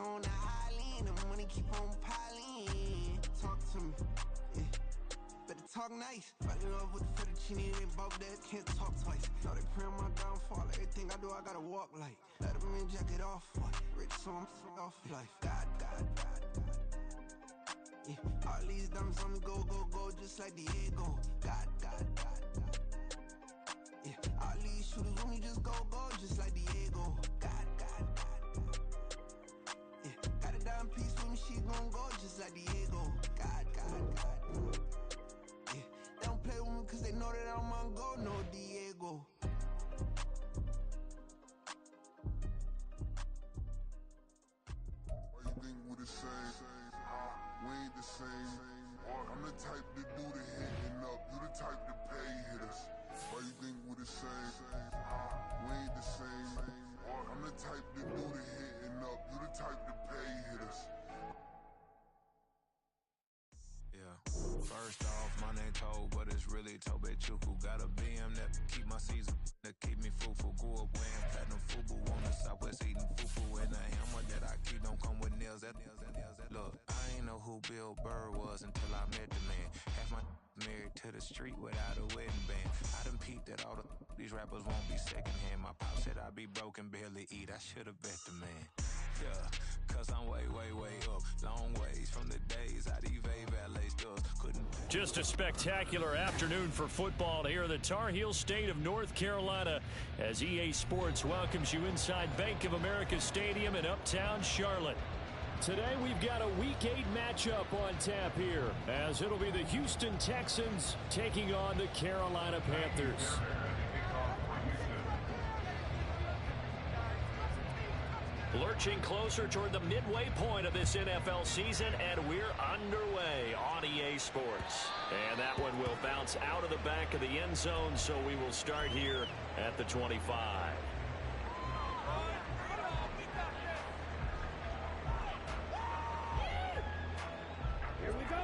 on the island, the money keep on piling. Talk to me, yeah. Better talk nice. Falling up with the fettuccine, ain't about that, can't talk twice. Know they pray on my downfall, everything I do, I gotta walk like. Let them in, jacket off, rich, so I'm off life. God. Yeah, all these diamonds on me, go, just like Diego. God. Yeah, all these shooters on me, just go, just like Diego. God. Yeah, got a dime piece with me, she gon' go, just like Diego. God. Yeah, they don't play with me, cause they know that I'm on go, no Diego. Why you think we the same? We ain't the same. I'm the type to do the hitting up. You the type to pay hitters. Why you think we the same? We ain't the same. I'm the type to do the hitting up. You the type to pay hitters. Yeah. First off, my name Toe, but it's really Tobe Chuku. Got a BM that keep my season, that keep me fruitful. Grew up wearing platinum FUBU on the Southwest eating fufu. And a hammer that I keep don't come with nails. Look, I ain't know who Bill Burr was until I met the man. Half my married to the street without a wedding band. I done peeped that all these rappers won't be secondhand. My pop said I'd be broke and barely eat. I should've bet the man. Yeah, cause I'm way up. Long ways from the days I'd evade valet stores. Just a spectacular afternoon for football here in the Tar Heel state of North Carolina as EA Sports welcomes you inside Bank of America Stadium in uptown Charlotte. Today we've got a Week 8 matchup on tap here as it'll be the Houston Texans taking on the Carolina Panthers. Lurching closer toward the midway point of this NFL season, and we're underway on EA Sports. And that one will bounce out of the back of the end zone, so we will start here at the 25. Here we go.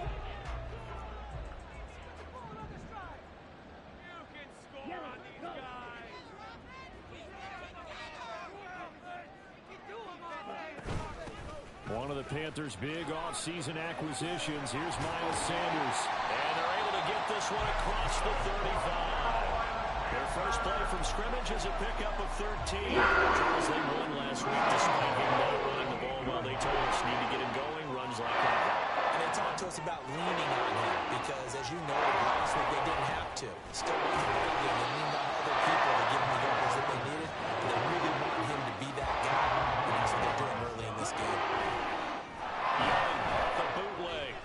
You can score on these guys. One of the Panthers' big offseason acquisitions. Here's Miles Sanders. And they're able to get this one across the 35. Their first play from scrimmage is a pickup of 13. Charles, they won last week despite him not running the ball well. They told us need to get him going. Runs like that. And they talked to us about leaning on him because, as you know, last week they didn't have to. Still wasn't a big game. They leaned on other people to give him the yards that they needed. And they really want him to be that guy. And that's what they're doing early in this game. Young off the bootleg.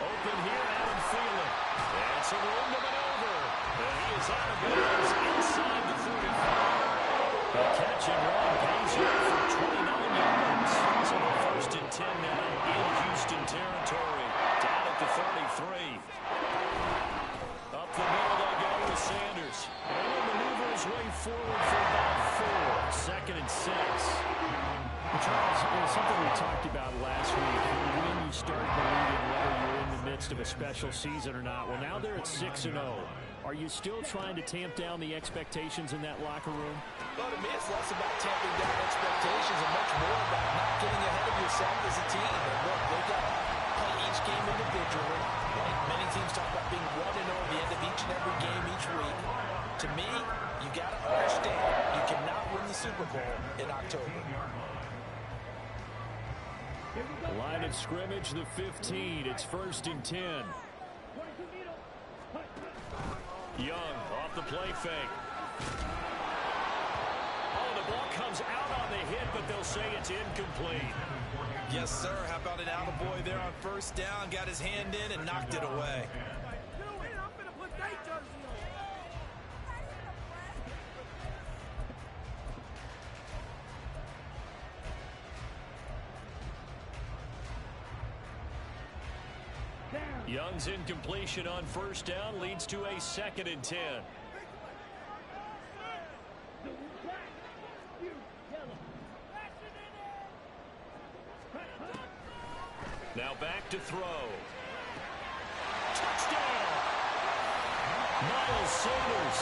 Open here, Adam Thielen. And some room to maneuver. And he is out of bounds inside the 35. The catch and run pays here for 29 yards. So the 1st and 10 now in Houston territory. Down at the 33. Up the middle they go with Sanders. And he'll maneuver his way forward for about 4. 2nd and 6. Charles, something we talked about last week, when you start believing whether you're in the midst of a special season or not. Well, now they're at 6-0. Are you still trying to tamp down the expectations in that locker room? Well, to me, it's less about tamping down expectations and much more about not getting ahead of yourself as a team. And look, they've got to play each game individually. Right? Many teams talk about being 1-0 at the end of each and every game each week. To me, you got to understand you cannot win the Super Bowl in October. Line of scrimmage, the 15. It's 1st and 10. Young off the play fake. Oh, the ball comes out on the hit, but they'll say it's incomplete. Yes, sir. How about an attaboy there on 1st down? Got his hand in and knocked it away. Young's incompletion on 1st down leads to a 2nd and 10. Now back to throw. Touchdown! Miles Sanders,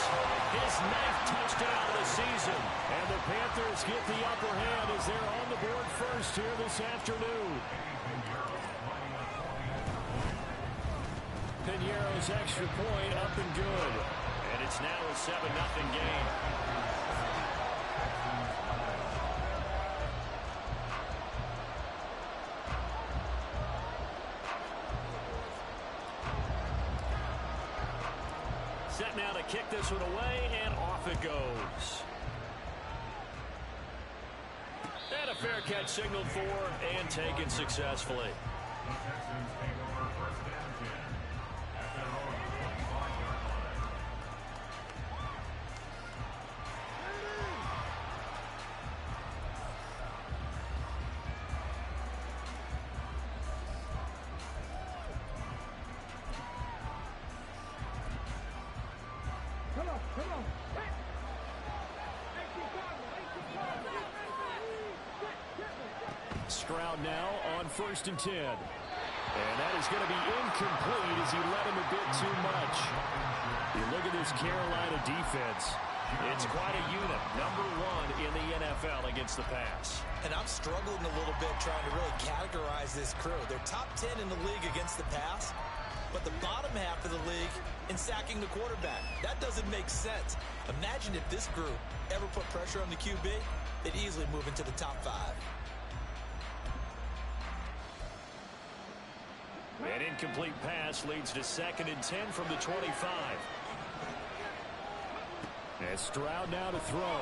his 9th touchdown of the season. And the Panthers get the upper hand as they're on the board first here this afternoon. Piñeiro's extra point up and good. And it's now a 7-0 game. Set now to kick this one away, and off it goes. And a fair catch signaled for and taken successfully. Stroud now on 1st and 10. And that is going to be incomplete as he let him a bit too much. You look at this Carolina defense. It's quite a unit. Number 1 in the NFL against the pass. And I'm struggling a little bit trying to really categorize this crew. They're top 10 in the league against the pass, but the bottom half of the league in sacking the quarterback. That doesn't make sense. Imagine if this group ever put pressure on the QB, they'd easily move into the top 5. An incomplete pass leads to 2nd and 10 from the 25. And Stroud now to throw.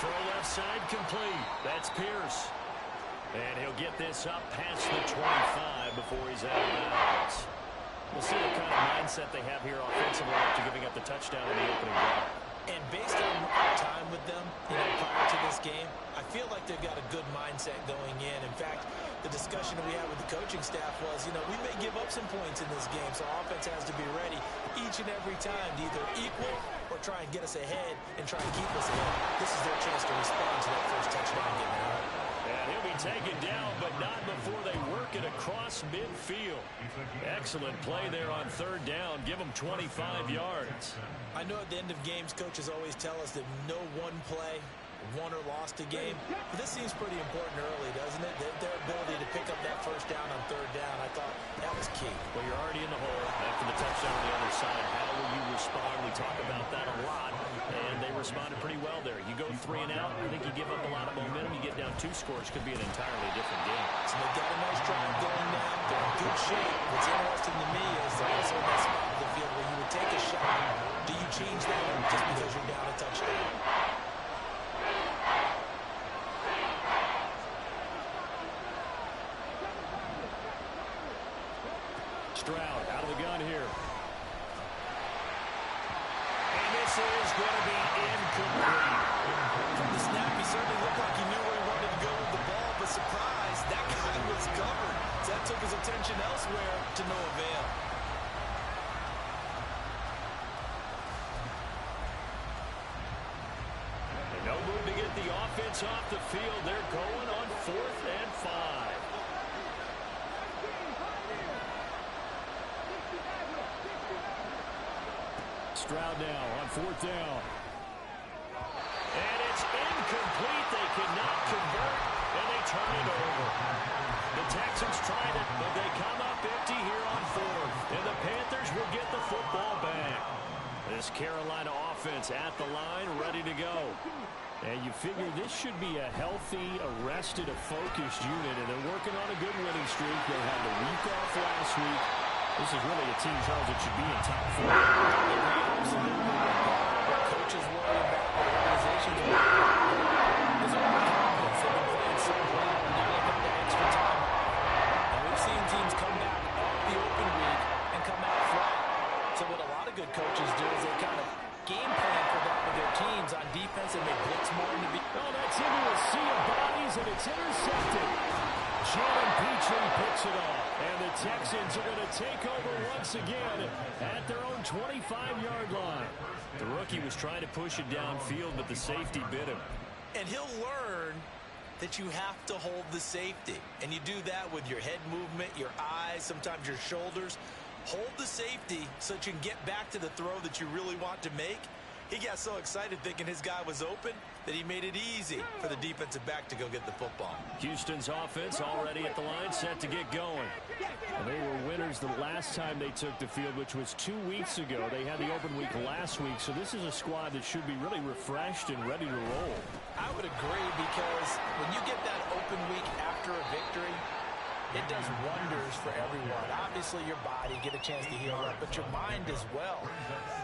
Throw left side complete. That's Pierce. And he'll get this up past the 25 before he's out of bounds. We'll see what kind of mindset they have here offensively after giving up the touchdown in the opening drive. And based on our time with them, prior to this game, I feel like they've got a good mindset going in. In fact, the discussion that we had with the coaching staff was, we may give up some points in this game, so offense has to be ready each and every time to either equal or try and get us ahead and try and keep us ahead. This is their chance to respond to that first touchdown game. And he'll be taken down, but not before they work it across midfield. Excellent play there on 3rd down. Give them 25 yards. I know at the end of games, coaches always tell us that no one play won or lost a game, but this seems pretty important early, doesn't it? Their ability to pick up that first down on 3rd down, I thought that was key. Well, you're already in the hole after the touchdown on the other side. How will you respond? We talk about that a lot, and they responded pretty well there. You go 3 and out, I think you give up a lot of momentum. You get down 2 scores, could be an entirely different game. So they've got a nice drive going now. They're in good shape. What's interesting to me is they're also in that spot of the field where you would take a shot. Do you change that just because you're down a touchdown? Stroud out of the gun here. And this is going to be incomplete. From the snap, he certainly looked like he knew where he wanted to go with the ball, but surprise, that guy was covered. So that took his attention elsewhere to no avail. And no move to get the offense off the field. They're going on 4th and 5. Stroud now on 4th down. And it's incomplete. They cannot convert, and they turn it over. The Texans tried it, but they come up empty here on 4th. And the Panthers will get the football back. This Carolina offense at the line, ready to go. And you figure this should be a healthy, arrested, a focused unit, and they're working on a good winning streak. They had the week off last week. This is really a team, Charles, that should be in top 4. Coaches worry about, organizations worry about is overconfidence. They've been playing so well, and now they've got that extra time. And we've seen teams come back off the open week and come out flat. So what a lot of good coaches do is they kind of game plan for that with their teams on defense and they blitz more into the... Oh, that's into a sea of bodies, and it's intercepted. Jalen Petrie picks it off, and the Texans are going to take over once again at their own 25-yard line. The rookie was trying to push it downfield, but the safety bit him. And he'll learn that you have to hold the safety. And you do that with your head movement, your eyes, sometimes your shoulders. hold the safety so that you can get back to the throw that you really want to make. He got so excited thinking his guy was open that he made it easy for the defensive back to go get the football. Houston's offense already at the line, set to get going. And they were winners the last time they took the field, which was 2 weeks ago. They had the open week last week, so this is a squad that should be really refreshed and ready to roll. I would agree, because when you get that open week after a victory, it does wonders for everyone. Obviously, your body, get a chance to heal up, but your mind as well.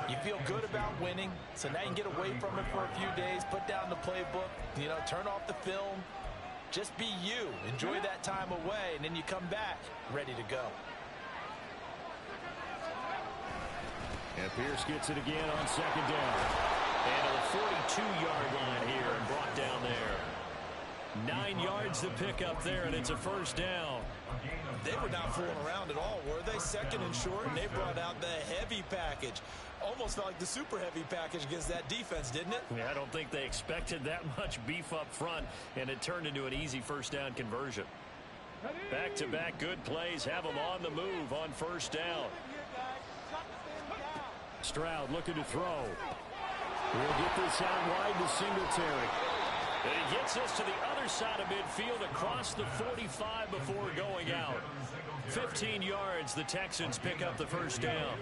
You feel good about winning, so now you can get away from it for a few days, put down the playbook, turn off the film. Just be you. Enjoy that time away, and then you come back ready to go. And Pierce gets it again on second down. And to the 42-yard line here and brought down there. 9 yards to pick up there, and it's a first down. They were not fooling around at all, were they? Second and short, and they brought out the heavy package. Almost felt like the super heavy package against that defense, didn't it? Yeah, I don't think they expected that much beef up front, and it turned into an easy first down conversion. Back-to-back good plays have them on the move on first down. Stroud looking to throw. We'll get this out wide to Singletary. And he gets us to the other side of midfield across the 45 before going out. 15 yards, the Texans pick up the first down.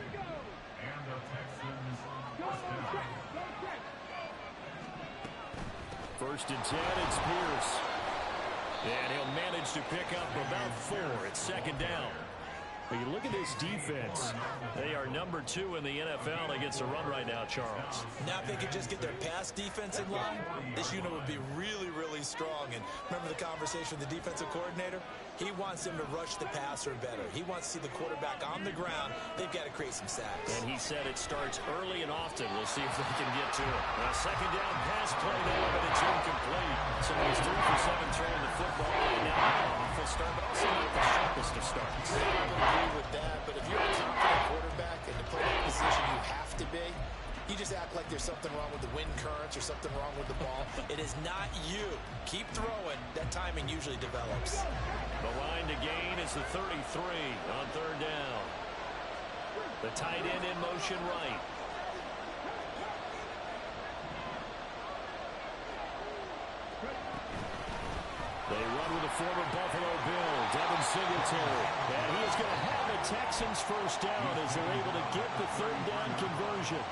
First and 10, it's Pierce. And he'll manage to pick up about 4 at second down. But you look at this defense. They are number 2 in the NFL against the run right now, Charles. Now, if they could just get their pass defense in line, this unit would be really, really strong. And remember the conversation with the defensive coordinator? He wants them to rush the passer better. He wants to see the quarterback on the ground. They've got to create some sacks. And he said it starts early and often. We'll see if they can get to it. A second down pass play there, but it's incomplete. So he's 3 for 7 throwing the football right now. Awful start, but also not the sharpest of starts. I would agree with that, but if you're a confident quarterback and to play that position you have to be, you just act like there's something wrong with the wind currents or something wrong with the ball. It is not you. Keep throwing. That timing usually develops. The line to gain is the 33 on third down. The tight end in motion right. They run with the former Buffalo Bill, Devin Singletary. And he is going to have the Texans first down as they're able to get the third down conversion.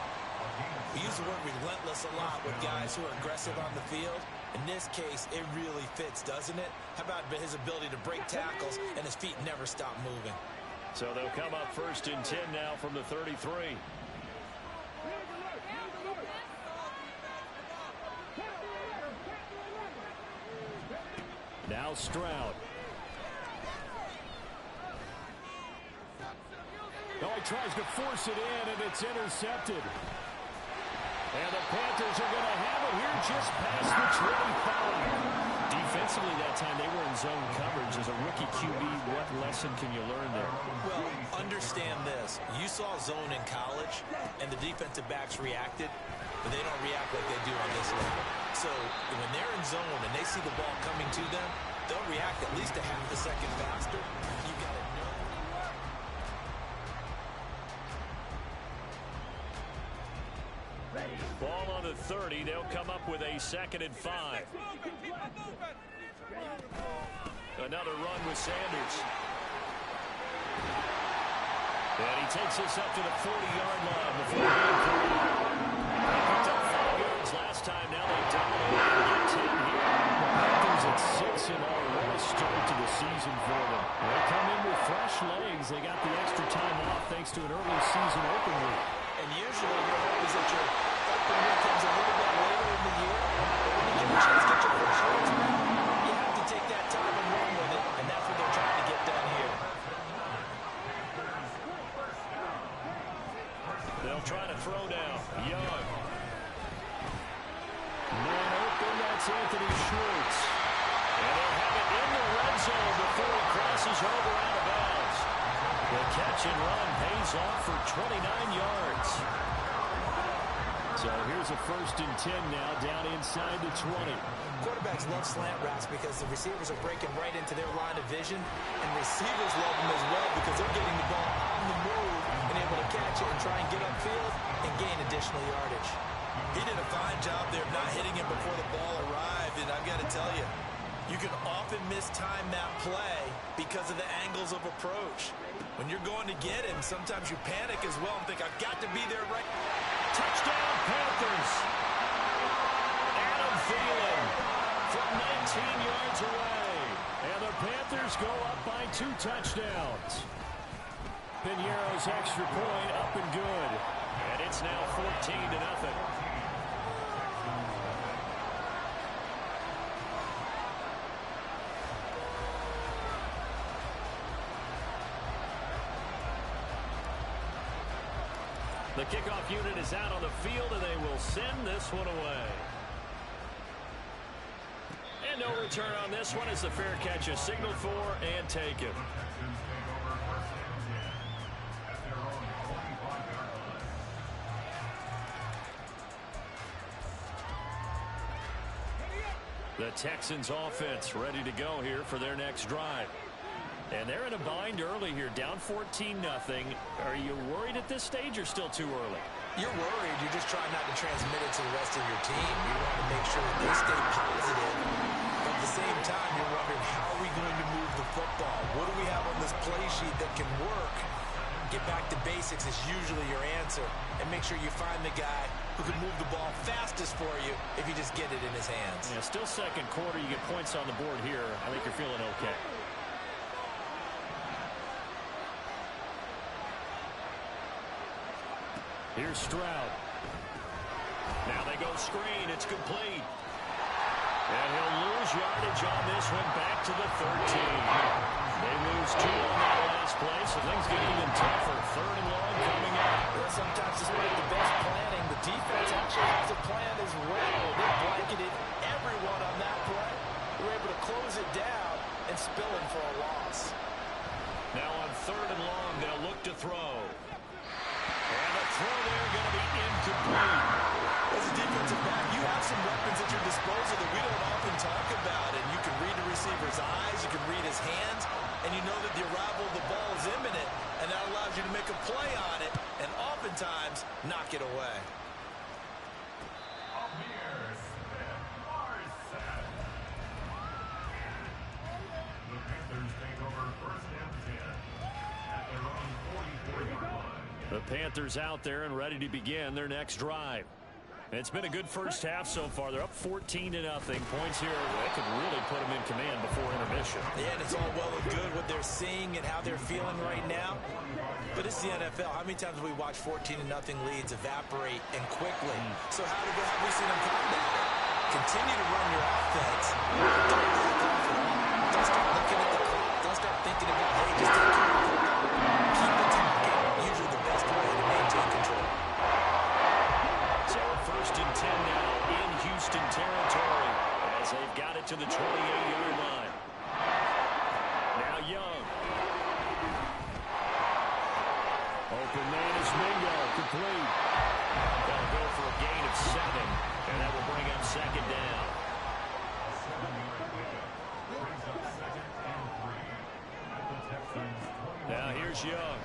We use the word relentless a lot with guys who are aggressive on the field. In this case, it really fits, doesn't it? How about his ability to break tackles and his feet never stop moving? So they'll come up first and 10 now from the 33. Now Stroud. Oh, he tries to force it in, and it's intercepted. And the Panthers are going to have it here just past the 25. Defensively that time, they were in zone coverage. As a rookie QB, what lesson can you learn there? Well, understand this. You saw zone in college, and the defensive backs reacted, but they don't react like they do on this level. So when they're in zone and they see the ball coming to them, they'll react at least a half a second faster. You got to know. Ball on the 30. They'll come up with a 2nd and 5. Another run with Sanders. And he takes us up to the 40-yard line before being they picked up 5 yards last time. Now they dominate and get 10 here. The Panthers at 6 and all. What a start to the season for them. They come in with fresh legs. They got the extra time off thanks to an early season open week. And usually your hope is that your open week comes a little bit later in the year. But when you get a chance to get your first yards, you have to take that time and run with it. And that's what they're trying to get done here. They'll try to throw down. Young. Man open, that's Anthony Schwartz. And they'll have it in the red zone before he crosses over out of bounds. The catch and run pays off for 29 yards. So here's a 1st and 10 now down inside the 20. Quarterbacks love slant routes because the receivers are breaking right into their line of vision. And receivers love them as well because they're getting the ball on the move able to catch it and try and get upfield and gain additional yardage. He did a fine job there of not hitting him before the ball arrived, and I've got to tell you, you can often mistime that play because of the angles of approach. When you're going to get him, sometimes you panic as well and think, I've got to be there right. Touchdown, Panthers. Adam Thielen from 19 yards away. And the Panthers go up by 2 touchdowns. Piñeiro's extra point up and good. And it's now 14-0. The kickoff unit is out on the field, and they will send this one away. And no return on this one as the fair catch is signaled for and taken. The Texans offense ready to go here for their next drive. And they're in a bind early here, down 14-0. Are you worried at this stage or still too early? You're worried. You're just trying not to transmit it to the rest of your team. You want to make sure that they stay positive. But at the same time, you're wondering, how are we going to move the football? What do we have on this play sheet that can work? Get back to basics is usually your answer. And make sure you find the guy who can move the ball fastest for you if you just get it in his hands. Yeah, still second quarter. You get points on the board here. I think you're feeling okay. Here's Stroud. Now they go screen. It's complete. And he'll lose yardage on this one back to the 13. They lose 2 on that last play, so things get even tougher. 3rd and long coming up. Well, sometimes despite the best planning, the defense actually has a plan as well. They blanketed everyone on that play. They were able to close it down and spill it for a loss. Now on 3rd and long, they'll look to throw. And the throw there going to be incomplete. As a defensive back, you have some weapons at your disposal that we don't often talk about. And you can read the receiver's eyes, you can read his hands, and you know that the arrival of the ball is imminent, and that allows you to make a play on it and oftentimes knock it away. The Panthers out there and ready to begin their next drive. It's been a good first half so far. They're up 14-0. Points here that could really put them in command before intermission. Yeah, and it's all well and good what they're seeing and how they're feeling right now. But it's the NFL. How many times have we watched 14-0 leads evaporate and quickly? So how have we seen them combat it? Continue to run your offense. Don't back off at all. Don't start looking at the clock. Don't start thinking about, hey, just take care of the football. Keep attacking. Usually the best way to maintain control. So 1st and 10 now in Houston territory as they've got it to the 28-yard line. Now Young. Open man is Mingo, complete. They'll go for a gain of 7, and that will bring up 2nd down. Now here's Young.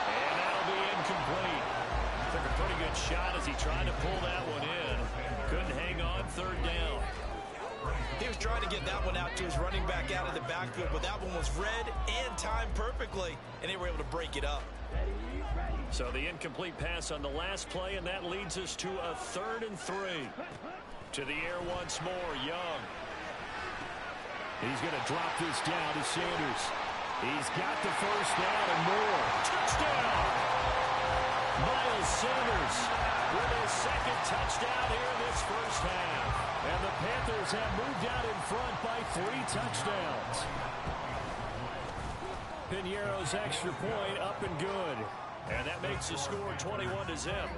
And that'll be incomplete. Took a pretty good shot as he tried to pull that one in. Couldn't hang on 3rd down. He was trying to get that one out to his running back out of the backfield, but that one was read and timed perfectly, and they were able to break it up. So the incomplete pass on the last play, and that leads us to a 3rd and 3. To the air once more, Young. He's going to drop this down to Sanders. He's got the first down and more. Touchdown! Miles Sanders with his 2nd touchdown here in this first half. And the Panthers have moved out in front by 3 touchdowns. Piñeiro's extra point up and good. And that makes the score 21-0.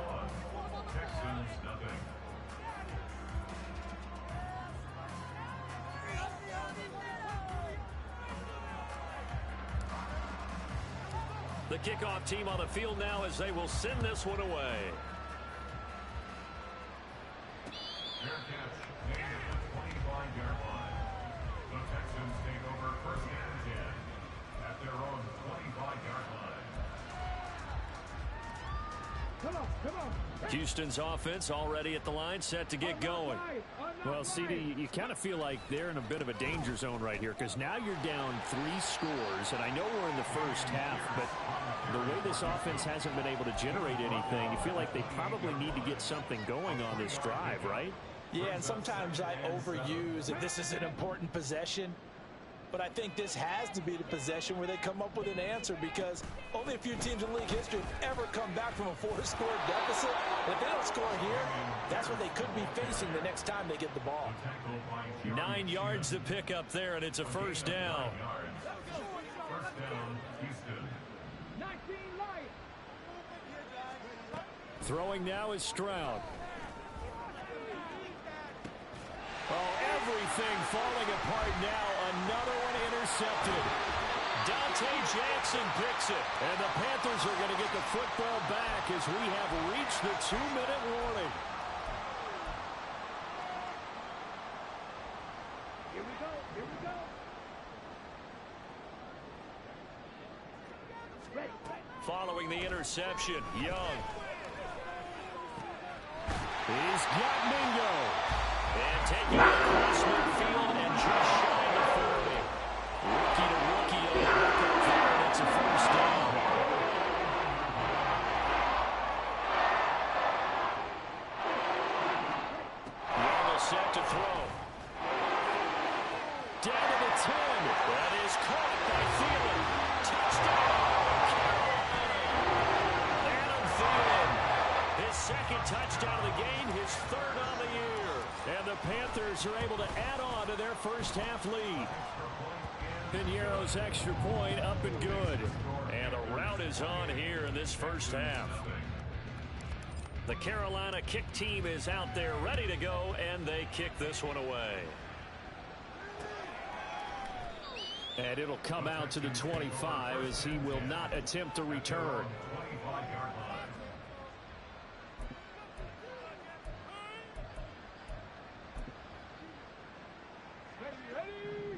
The kickoff team on the field now as they will send this one away. Houston's offense already at the line, set to get going. Well, CD, you kind of feel like they're in a bit of a danger zone right here because now you're down 3 scores, and I know we're in the first half, but the way this offense hasn't been able to generate anything, you feel like they probably need to get something going on this drive, right? Yeah, and sometimes I overuse that this is an important possession. But I think this has to be the possession where they come up with an answer because only a few teams in league history have ever come back from a 4-score deficit. And if they don't score here, that's what they could be facing the next time they get the ball. 9 yards to pick up there, and it's a first down. Throwing now is Stroud. Oh, everything falling apart now. Another one intercepted. Dante Jackson picks it. And the Panthers are going to get the football back as we have reached the 2-minute warning. Here we go. Ready. Following the interception, Young. He's got Mingo. And taking it across midfield and just shy of 40. Rookie to rookie on the record there, and it's a first down. Young is set to throw. Down to the 10. That is caught by Thielen. Touchdown, Carolina. Adam Thielen. His second touchdown of the game, his third on the year. And the Panthers are able to add on to their first half lead. Piñeiro's extra point up and good. And a rout is on here in this first half. The Carolina kick team is out there ready to go, and they kick this one away. And it'll come out to the 25 as he will not attempt to return.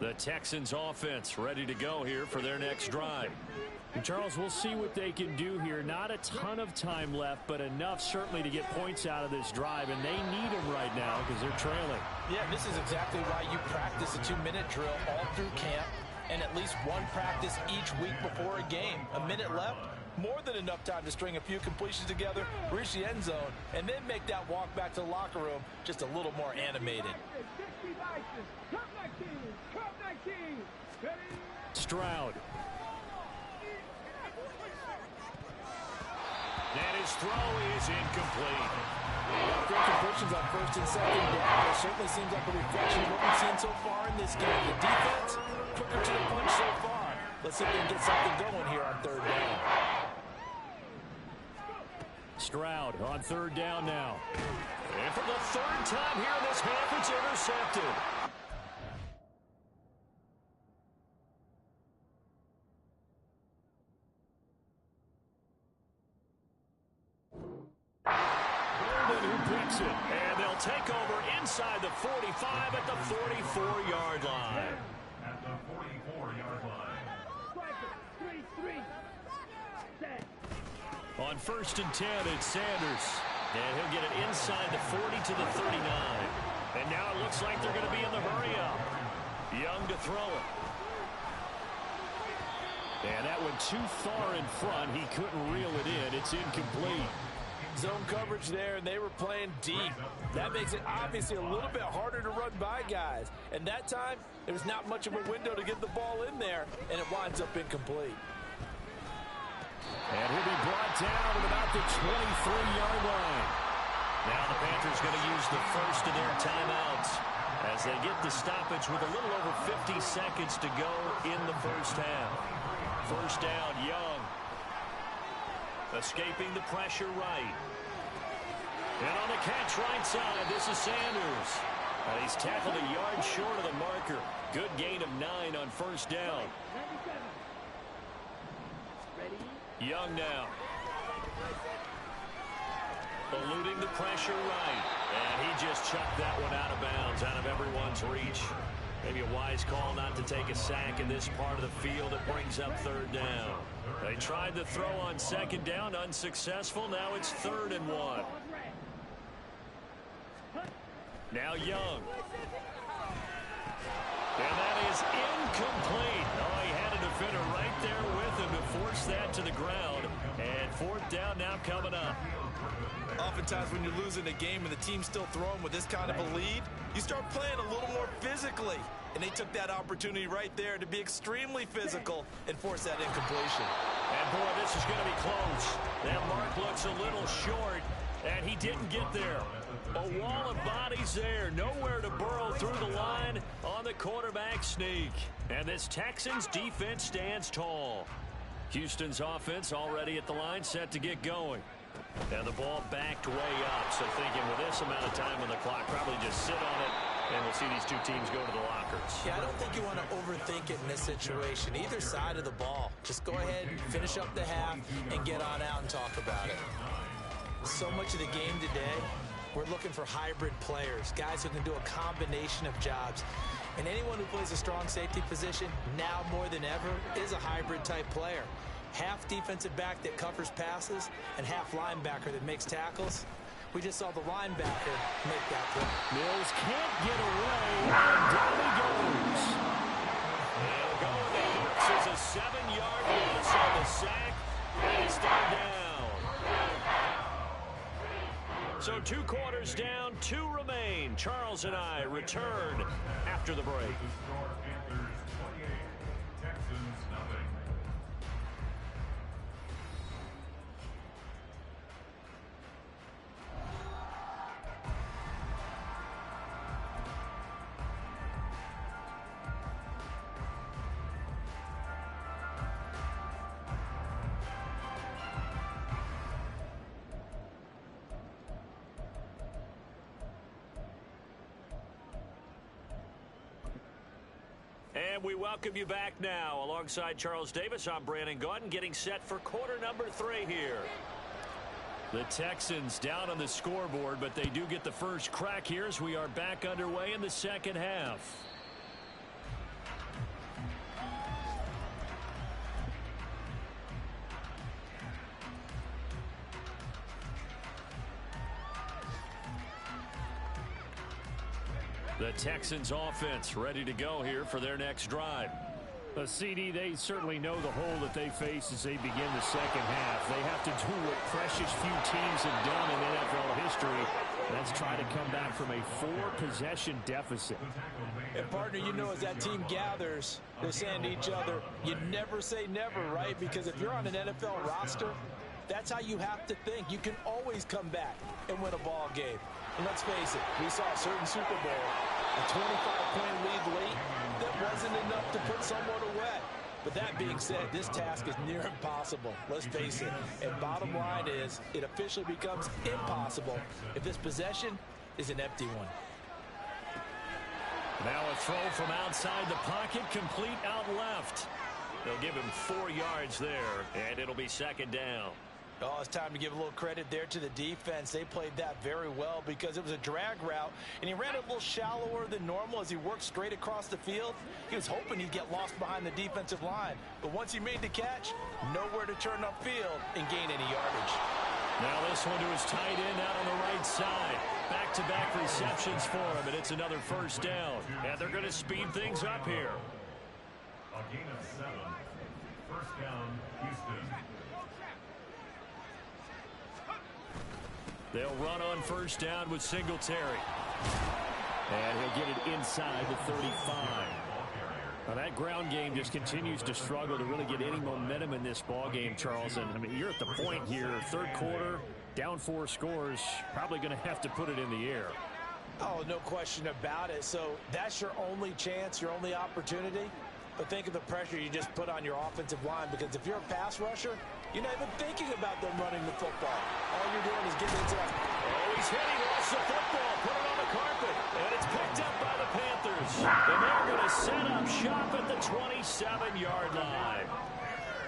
The Texans offense ready to go here for their next drive. And Charles, we'll see what they can do here. Not a ton of time left, but enough certainly to get points out of this drive, and they need them right now because they're trailing. Yeah, this is exactly why you practice a 2-minute drill all through camp and at least one practice each week before a game. A minute left, more than enough time to string a few completions together, reach the end zone, and then make that walk back to the locker room just a little more animated. Stroud. And his throw is incomplete. Great completions on first and second down. It certainly seems like a reflection of what we've seen so far in this game. The defense, quicker to the punch so far. Let's see if we can get something going here on third down. Stroud on third down now. And for the third time here in this half, it's intercepted. And they'll take over inside the 45 at the 44-yard line. At the 44-yard line. On first and 10, it's Sanders. And he'll get it inside the 40 to the 39. And now it looks like they're going to be in the hurry-up. Young to throw it. And that went too far in front. He couldn't reel it in. It's incomplete. Zone coverage there, and they were playing deep. That makes it obviously a little bit harder to run by guys. And that time, there was not much of a window to get the ball in there, and it winds up incomplete. And he'll be brought down at about the 23-yard line. Now the Panthers going to use the first of their timeouts as they get the stoppage with a little over 50 seconds to go in the first half. First down, Young. Escaping the pressure right. And on the catch right side, this is Sanders. And he's tackled a yard short of the marker. Good gain of 9 on first down. Young now. Eluding the pressure right. And he just chucked that one out of bounds, out of everyone's reach. Maybe a wise call not to take a sack in this part of the field. It brings up third down. They tried to throw on second down, unsuccessful. Now it's 3rd and 1. Now Young. And that is incomplete. Oh, he had a defender right there with him to force that to the ground. And 4th down now coming up. Oftentimes when you're losing a game and the team's still throwing with this kind of a lead, you start playing a little more physically. And they took that opportunity right there to be extremely physical and force that incompletion. And, boy, this is going to be close. That mark looks a little short, and he didn't get there. A wall of bodies there. Nowhere to burrow through the line on the quarterback sneak. And this Texans defense stands tall. Houston's offense already at the line, set to get going. And the ball backed way up. So thinking with this amount of time on the clock, probably just sit on it, and we'll see these two teams go to the lockers. Yeah, I don't think you want to overthink it in this situation. Either side of the ball. Just go ahead, finish up the half, and get on out and talk about it. So much of the game today, we're looking for hybrid players, guys who can do a combination of jobs. And anyone who plays a strong safety position, now more than ever, is a hybrid type player. Half defensive back that covers passes and half linebacker that makes tackles. We just saw the linebacker make that play. Mills can't get away, and down he goes. They'll go with it. This is a 7-yard loss on the sack, and it's third down. So 2 quarters down, 2 remain. Charles and I return after the break. And we welcome you back now. Alongside Charles Davis, I'm Brandon Gaudin, getting set for quarter number 3 here. The Texans down on the scoreboard, but they do get the first crack here as we are back underway in the second half. The Texans offense ready to go here for their next drive. CD, they certainly know the hole that they face as they begin the second half. They have to do what precious few teams have done in NFL history. That's try to come back from a 4-possession deficit. And, partner, you know, as that team gathers, they're saying to each other, you never say never, right? Because if you're on an NFL roster, that's how you have to think. You can always come back and win a ball game. And let's face it, we saw a certain Super Bowl, a 25-point lead late that wasn't enough to put someone away. But that being said, this task is near impossible. Let's face it. And bottom line is, it officially becomes impossible if this possession is an empty one. Now a throw from outside the pocket, complete out left. They'll give him 4 yards there, and it'll be second down. Oh, it's time to give a little credit there to the defense. They played that very well because it was a drag route, and he ran it a little shallower than normal as he worked straight across the field. He was hoping he'd get lost behind the defensive line, but once he made the catch, nowhere to turn upfield and gain any yardage. Now this one to his tight end out on the right side. Back-to-back receptions for him, and it's another first down. And they're going to speed things up here. A gain of 7. First down, Houston. They'll run on first down with Singletary. And he'll get it inside the 35. Now that ground game just continues to struggle to really get any momentum in this ball game, Charles. And I mean, you're at the point here, third quarter, down 4 scores, probably going to have to put it in the air. Oh, no question about it. So that's your only chance, your only opportunity. But think of the pressure you just put on your offensive line, because if you're a pass rusher, you're not even thinking about them running the football. All you're doing is getting into that. Oh, he's hitting, lost the football, put it on the carpet, and it's picked up by the Panthers. And they're going to set up shop at the 27-yard line.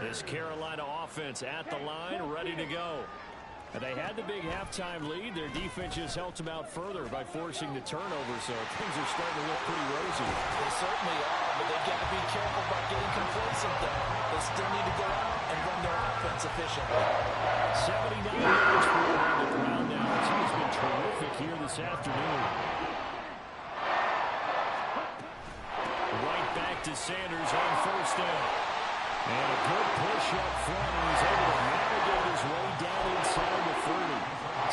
This Carolina offense at the line, ready to go. They had the big halftime lead. Their defense just helped them out further by forcing the turnover, so things are starting to look pretty rosy. They certainly are, but they've got to be careful about getting complacent, though. They still need to go out and run their offense efficiently. 79 yards for him on the ground now. He's been terrific here this afternoon. Right back to Sanders on first down. And a good push up front, and he's able to navigate his way down inside the 30.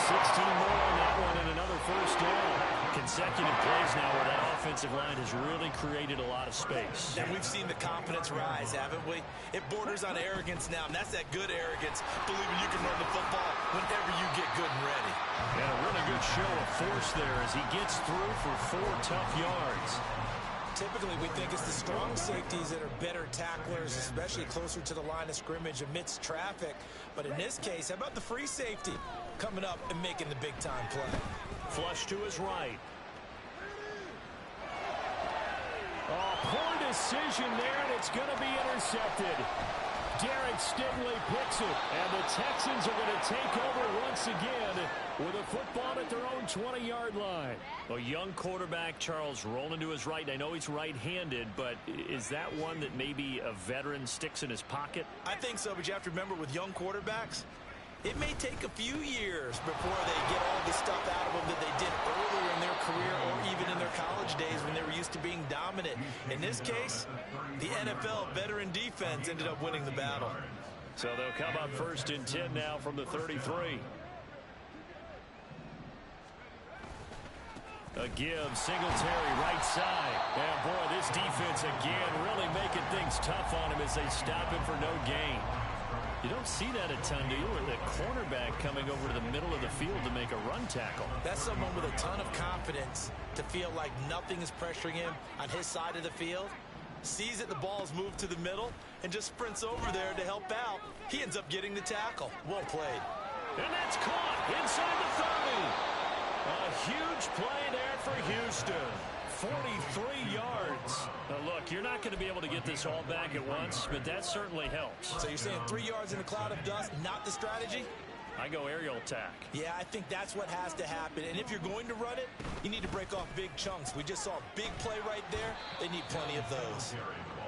16 more on that one and another first down. Consecutive plays now where that offensive line has really created a lot of space. And we've seen the confidence rise, haven't we? It borders on arrogance now, and that's that good arrogance, believing you can run the football whenever you get good and ready. And a really good show of force there as he gets through for 4 tough yards. Typically, we think it's the strong safeties that are better tacklers, especially closer to the line of scrimmage amidst traffic. But in this case, how about the free safety coming up and making the big-time play? Flush to his right. Oh, poor decision there, and it's going to be intercepted. Derek Stingley picks it, and the Texans are going to take over once again with a football at their own 20-yard line. A young quarterback, Charles, rolling to his right. I know he's right-handed, but is that one that maybe a veteran sticks in his pocket? I think so, but you have to remember with young quarterbacks, it may take a few years before they get all the stuff out of them that they did earlier in their career or even in their college days when they were used to being dominant. In this case, the NFL veteran defense ended up winning the battle. So they'll come up first and 10 now from the 33. A give, Singletary right side. And boy, this defense again really making things tough on him as they stop him for no gain. You don't see that a ton, do you? With a cornerback coming over to the middle of the field to make a run tackle. That's someone with a ton of confidence to feel like nothing is pressuring him on his side of the field. Sees that the ball's moved to the middle and just sprints over there to help out. He ends up getting the tackle. Well played. And that's caught inside the 30. A huge play there for Houston. 43 yards. Now look, you're not going to be able to get this all back at once, but that certainly helps. So you're saying 3 yards in a cloud of dust, not the strategy? I go aerial attack. Yeah, I think that's what has to happen. And if you're going to run it, you need to break off big chunks. We just saw a big play right there. They need plenty of those.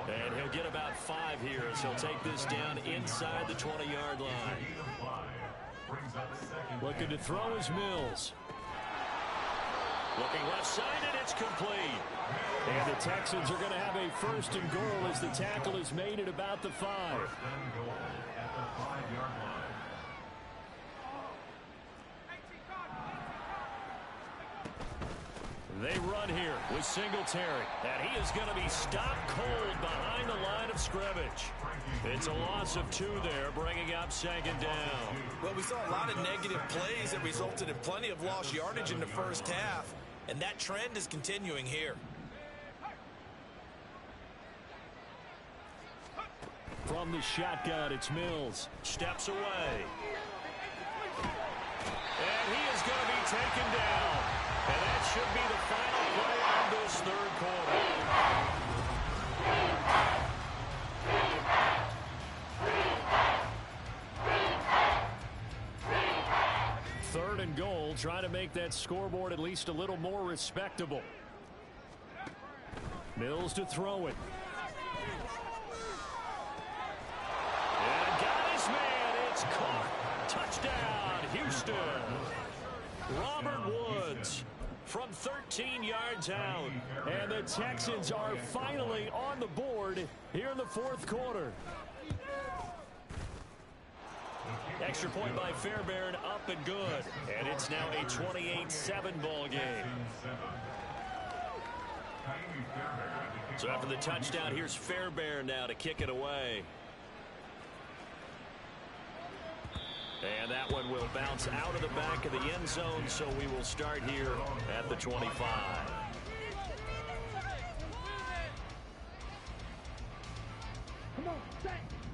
And he'll get about 5 here as he'll take this down inside the 20-yard line. Looking to throw is Mills. Looking left side, and it's complete. And the Texans are going to have a first and goal as the tackle is made at about the 5. They run here with Singletary, and he is going to be stopped cold behind the line of scrimmage. It's a loss of 2 there, bringing up second down. Well, we saw a lot of negative plays that resulted in plenty of lost yardage in the first half, and that trend is continuing here. From the shotgun, it's Mills. Steps away. And he is going to be taken down. And that should be the final play of this third quarter. Third and goal, trying to make that scoreboard at least a little more respectable. Mills to throw it. And got his man. It's caught. Touchdown, Houston. Robert Woods from 13 yards out. And the Texans are finally on the board here in the fourth quarter. Extra point by Fairbairn, up and good. And it's now a 28-7 ball game. So after the touchdown, here's Fairbairn now to kick it away. And that one will bounce out of the back of the end zone, so we will start here at the 25.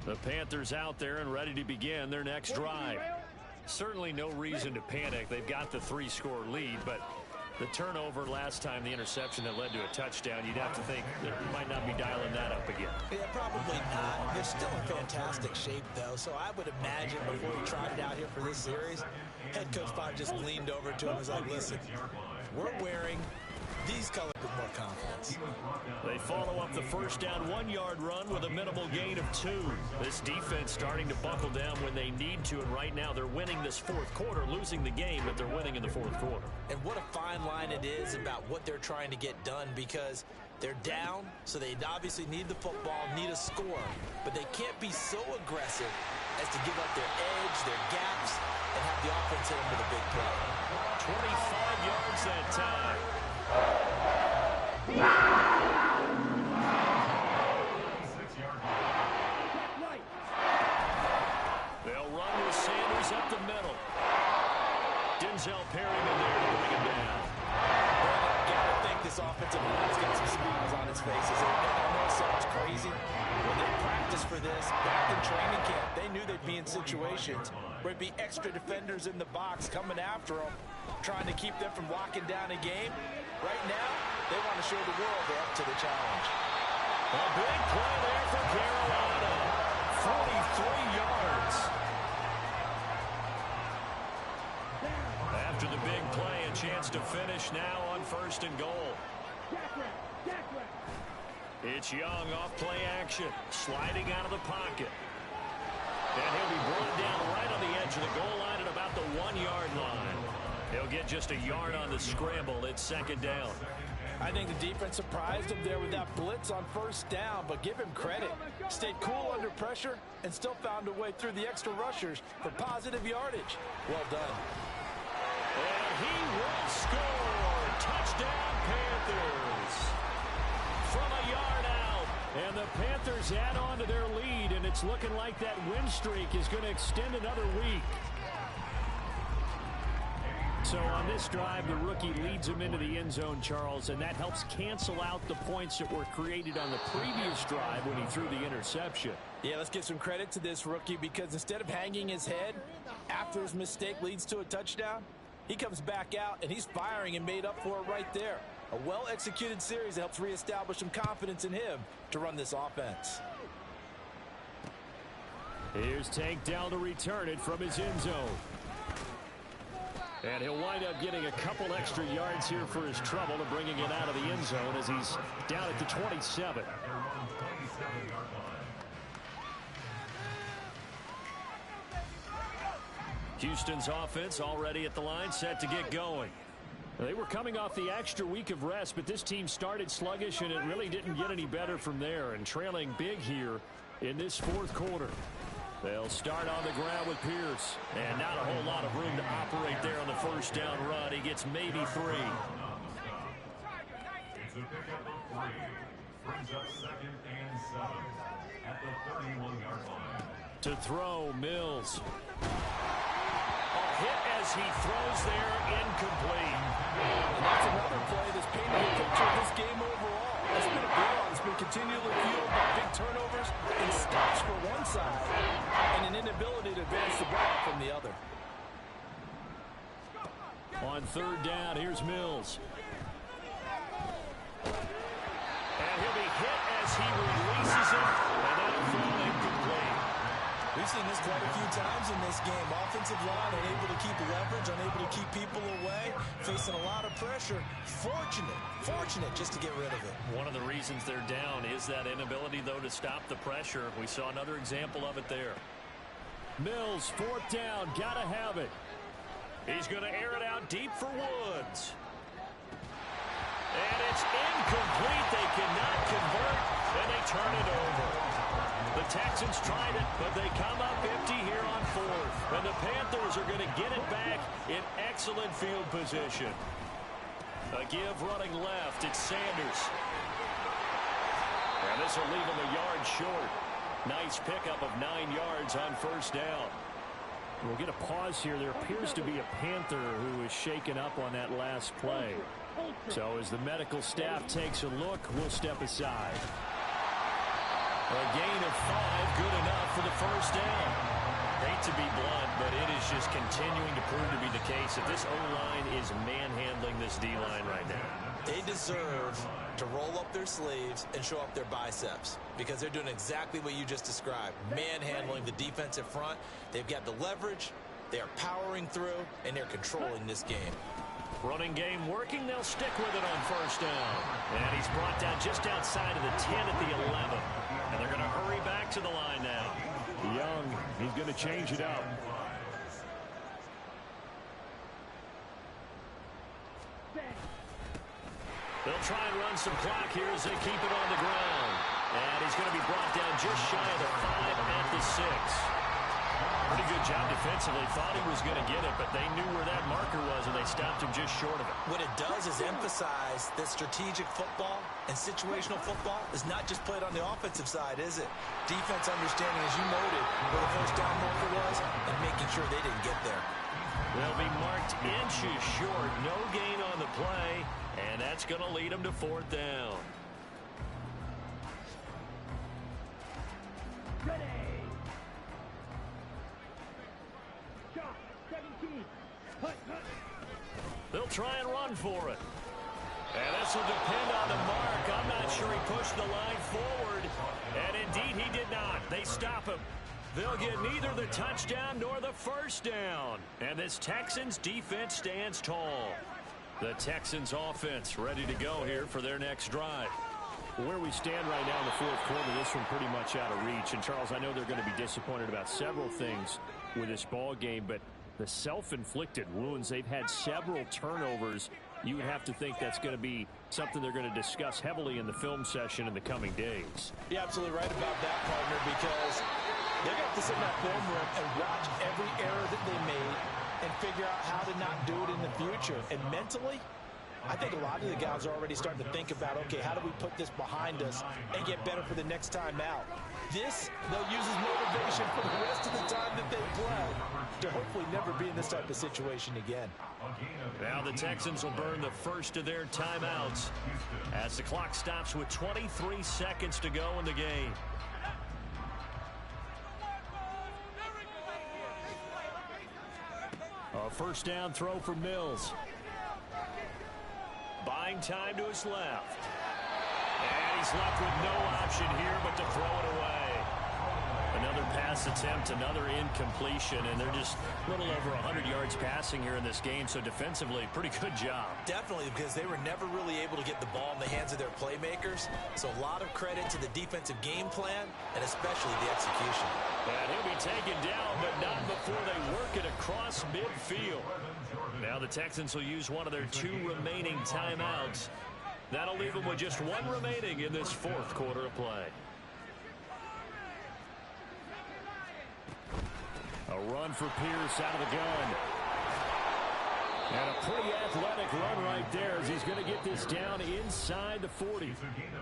The Panthers out there and ready to begin their next drive. Certainly no reason to panic. They've got the 3-score lead, but The turnover last time, the interception that led to a touchdown, you'd have to think they might not be dialing that up again. Yeah, probably not. They're still in fantastic shape, though, so I would imagine before he trotted out here for this series, head coach probably just leaned over to him and was like, listen, we're wearing these colors with more confidence. They follow up the first down 1-yard run with a minimal gain of 2. This defense starting to buckle down when they need to, and right now they're winning this fourth quarter, losing the game, but they're winning in the fourth quarter. And what a fine line it is about what they're trying to get done, because they're down, so they obviously need the football, need a score, but they can't be so aggressive as to give up their edge, their gaps, and have the offense hit them with a big play. 25 yards that time. They'll run with Sanders up the middle. Denzel Perryman there to bring him down. Well, I think this offensive line's got some smiles on its faces. I know it sounds crazy. When they practiced for this back in training camp, they knew they'd be in situations where it'd be extra defenders in the box coming after them, trying to keep them from locking down a game. Right now, they want to show the world they're up to the challenge. A big play there for Carolina. 43 yards. After the big play, a chance to finish now on 1st and goal. It's Young off play action, sliding out of the pocket. And he'll be brought down right on the edge of the goal line at about the 1-yard line. He'll get just a yard on the scramble. It's 2nd down. I think the defense surprised him there with that blitz on 1st down, but give him credit. Stayed cool under pressure and still found a way through the extra rushers for positive yardage. Well done. And he will score. Touchdown, Panthers. From a yard out. And the Panthers add on to their lead, and it's looking like that win streak is going to extend another week. So on this drive, the rookie leads him into the end zone, Charles, and that helps cancel out the points that were created on the previous drive when he threw the interception. Yeah, let's give some credit to this rookie, because instead of hanging his head after his mistake leads to a touchdown, he comes back out and he's firing and made up for it right there. A well-executed series that helps reestablish some confidence in him to run this offense. Here's Tank Dell to return it from his end zone. And he'll wind up getting a couple extra yards here for his trouble and bringing it out of the end zone as he's down at the 27. Houston's offense already at the line, set to get going. They were coming off the extra week of rest, but this team started sluggish, and it really didn't get any better from there, and trailing big here in this fourth quarter. They'll start on the ground with Pierce, and not a whole lot of room to operate there on the 1st down run. He gets maybe 3. It's a pickup of 3. Brings up 2nd and 7 at the 31-yard line. To throw, Mills. A hit as he throws there, incomplete. And that's another play that's painting a picture of this game overall. It's been a blowout. It's been continually fueled by big turnovers and stops for one side and an inability to advance the ball from the other. On 3rd down, here's Mills. And he'll be hit as he releases it, and that'll throw incomplete. We've seen this quite a few times in this game. Offensive line unable to keep leverage, unable to keep people away, facing a lot of pressure. Fortunate just to get rid of it. One of the reasons they're down is that inability, though, to stop the pressure. We saw another example of it there. Mills, 4th down, gotta have it. He's going to air it out deep for Woods. And it's incomplete. They cannot convert, and they turn it over. The Texans tried it, but they come up empty here on 4th. And the Panthers are going to get it back in excellent field position. A give running left. It's Sanders. And this will leave him a yard short. Nice pickup of 9 yards on 1st down. We'll get a pause here. There appears to be a Panther who is shaken up on that last play. So as the medical staff takes a look, we'll step aside. A gain of 5, good enough for the 1st down. Hate to be blunt, but it is just continuing to prove to be the case that this O-line is manhandling this D-line right now. They deserve to roll up their sleeves and show up their biceps because they're doing exactly what you just described, manhandling the defensive front. They've got the leverage, they are powering through, and they're controlling this game. Running game working, they'll stick with it on first down. And he's brought down just outside of the 10 at the 11. And they're going to hurry back to the line now. Young, he's going to change it up. They'll try and run some clock here as they keep it on the ground. And he's going to be brought down just shy of the 5 at the 6. Pretty good job defensively. Thought he was going to get it, but they knew where that marker was, and they stopped him just short of it. What it does is emphasize that strategic football and situational football is not just played on the offensive side, is it? Defense understanding, as you noted, where the first down marker was and making sure they didn't get there. They'll be marked inches short. No gain on the play, and that's going to lead them to fourth down. They'll try and run for it. And this will depend on the mark. I'm not sure he pushed the line forward. And indeed, he did not. They stop him. They'll get neither the touchdown nor the first down. And this Texans defense stands tall. The Texans offense ready to go here for their next drive. Where we stand right now in the fourth quarter, this one pretty much out of reach. And, Charles, I know they're going to be disappointed about several things with this ball game, but the self-inflicted wounds, they've had several turnovers. You would have to think that's going to be something they're going to discuss heavily in the film session in the coming days. You're absolutely right about that, partner, because they're going to have to sit in that film room and watch every error that they made and figure out how to not do it in the future. And mentally, I think a lot of the guys are already starting to think about, okay, how do we put this behind us and get better for the next time out? This, they'll use as motivation for the rest of the time that they play to hopefully never be in this type of situation again. Now the Texans will burn the first of their timeouts as the clock stops with 23 seconds to go in the game. A first down throw for Mills. Buying time to his left. And he's left with no option here but to throw it away. Another pass attempt, another incompletion, and they're just a little over 100 yards passing here in this game, so defensively, pretty good job. Definitely, because they were never really able to get the ball in the hands of their playmakers, so a lot of credit to the defensive game plan and especially the execution. And he'll be taken down, but not before they work it across midfield. Now the Texans will use one of their 2 remaining timeouts. That'll leave them with just 1 remaining in this fourth quarter of play. A run for Pierce out of the gun. And a pretty athletic run right there as he's going to get this down inside the 40.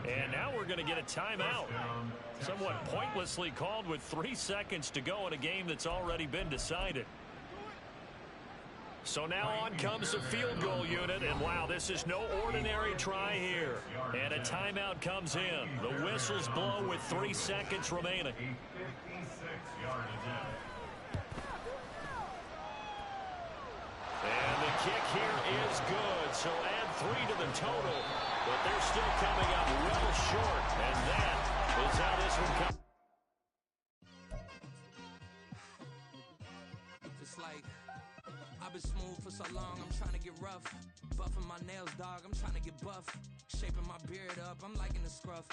And now we're going to get a timeout. Somewhat pointlessly called with 3 seconds to go in a game that's already been decided. So now on comes the field goal unit, and wow, this is no ordinary try here. And a timeout comes in. The whistles blow with 3 seconds remaining. And the kick here is good, so add 3 to the total, but they're still coming up well short, and that is how this one comes. Just like I've been smooth for so long, I'm trying to get rough. Buffing my nails, dog, I'm trying to get buff. Shaping my beard up, I'm liking the scruff.